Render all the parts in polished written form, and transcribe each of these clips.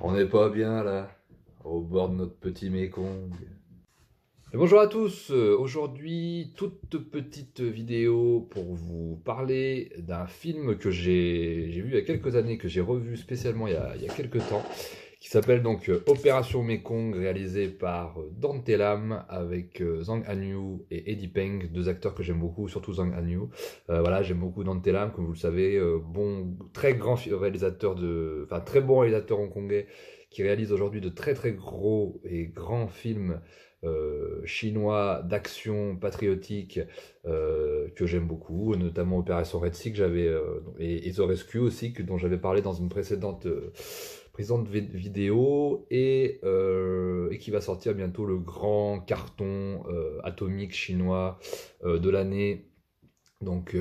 On n'est pas bien là, au bord de notre petit Mékong. Et bonjour à tous, aujourd'hui toute petite vidéo pour vous parler d'un film que j'ai vu il y a quelques années, que j'ai revu spécialement il y a quelques temps, qui s'appelle donc Opération Mékong, réalisé par Dante Lam avec Zhang Hanyu et Eddie Peng, deux acteurs que j'aime beaucoup, surtout Zhang Hanyu. Voilà, j'aime beaucoup Dante Lam, comme vous le savez, très grand réalisateur très bon réalisateur hongkongais qui réalise aujourd'hui de très gros et grands films chinois d'action patriotique que j'aime beaucoup, notamment Opération Red Sea que et The Rescue aussi, dont j'avais parlé dans une précédente vidéo, et qui va sortir bientôt le grand carton atomique chinois de l'année, donc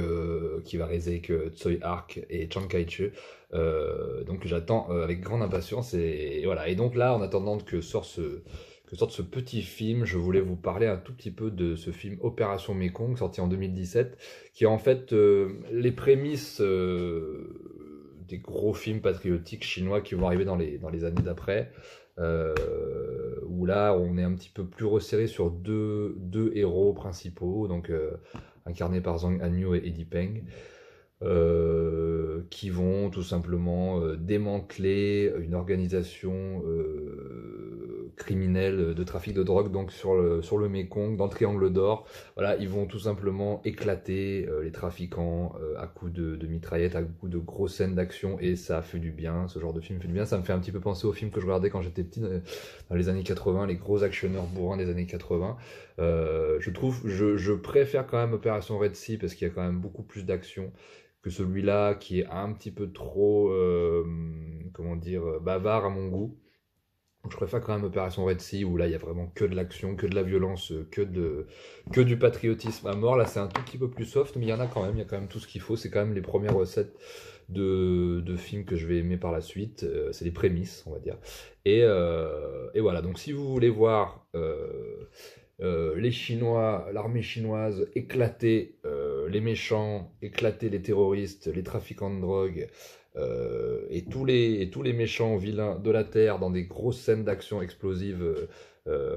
qui va réaliser avec Tsui Hark et Chiang Kai-shek. Donc j'attends avec grande impatience, et voilà. Et donc là, en attendant que sorte ce petit film, je voulais vous parler un tout petit peu de ce film Opération Mékong, sorti en 2017, qui est en fait les prémices des gros films patriotiques chinois qui vont arriver dans les années d'après, où là on est un petit peu plus resserré sur deux héros principaux, donc incarnés par Zhang Hanyu et Eddie Peng, qui vont tout simplement démanteler une organisation criminelle de trafic de drogue, donc sur le Mékong, dans le Triangle d'Or. Voilà, ils vont tout simplement éclater les trafiquants à coups de mitraillettes, à coups de grosses scènes d'action, et ça fait du bien. Ce genre de film fait du bien. Ça me fait un petit peu penser aux films que je regardais quand j'étais petit, dans les années 80, les gros actionneurs bourrins des années 80. Je préfère quand même Opération Red Sea, parce qu'il y a quand même beaucoup plus d'action que celui-là, qui est un petit peu trop, comment dire, bavard à mon goût. Donc je préfère quand même Opération Red Sea, où là il y a vraiment que de l'action, que de la violence, que du patriotisme à mort. Là c'est un tout petit peu plus soft, mais il y en a quand même, il y a quand même tout ce qu'il faut. C'est quand même les premières recettes de films que je vais aimer par la suite. C'est les prémices, on va dire. Et voilà, donc si vous voulez voir les Chinois, l'armée chinoise éclater les méchants, éclater les terroristes, les trafiquants de drogue, et tous les méchants vilains de la Terre, dans des grosses scènes d'action explosives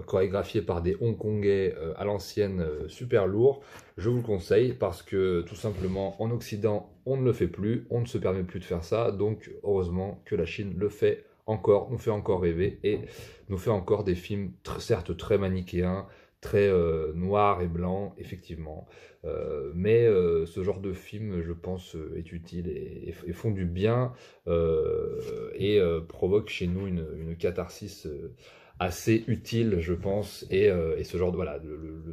chorégraphiées par des Hongkongais à l'ancienne, super lourd, je vous le conseille, parce que tout simplement en Occident on ne le fait plus, on ne se permet plus de faire ça, donc heureusement que la Chine le fait encore, nous fait encore rêver, et nous fait encore des films certes très manichéens, très noir et blanc, effectivement. Mais ce genre de film, je pense, est utile et font du bien, provoque chez nous une catharsis assez utile, je pense. Et ce genre de, voilà,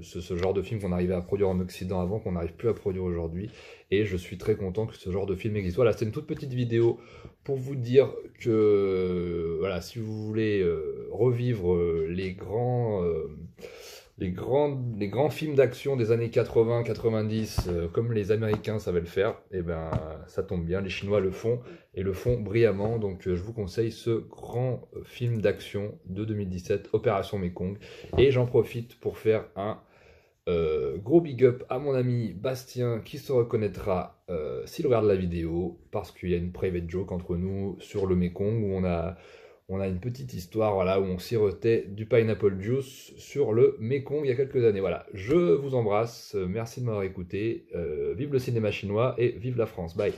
ce genre de film qu'on arrivait à produire en Occident avant, qu'on n'arrive plus à produire aujourd'hui. Et je suis très content que ce genre de film existe. Voilà, c'est une toute petite vidéo pour vous dire que, voilà, si vous voulez revivre les grands films d'action des années 80-90, comme les Américains savaient le faire, et ben ça tombe bien, les Chinois le font, et le font brillamment. Donc je vous conseille ce grand film d'action de 2017, Opération Mékong. Et j'en profite pour faire un gros big up à mon ami Bastien, qui se reconnaîtra s'il regarde la vidéo, parce qu'il y a une private joke entre nous sur le Mékong, où on a une petite histoire, voilà, où on sirotait du pineapple juice sur le Mékong il y a quelques années. Voilà, je vous embrasse, merci de m'avoir écouté, vive le cinéma chinois et vive la France, bye.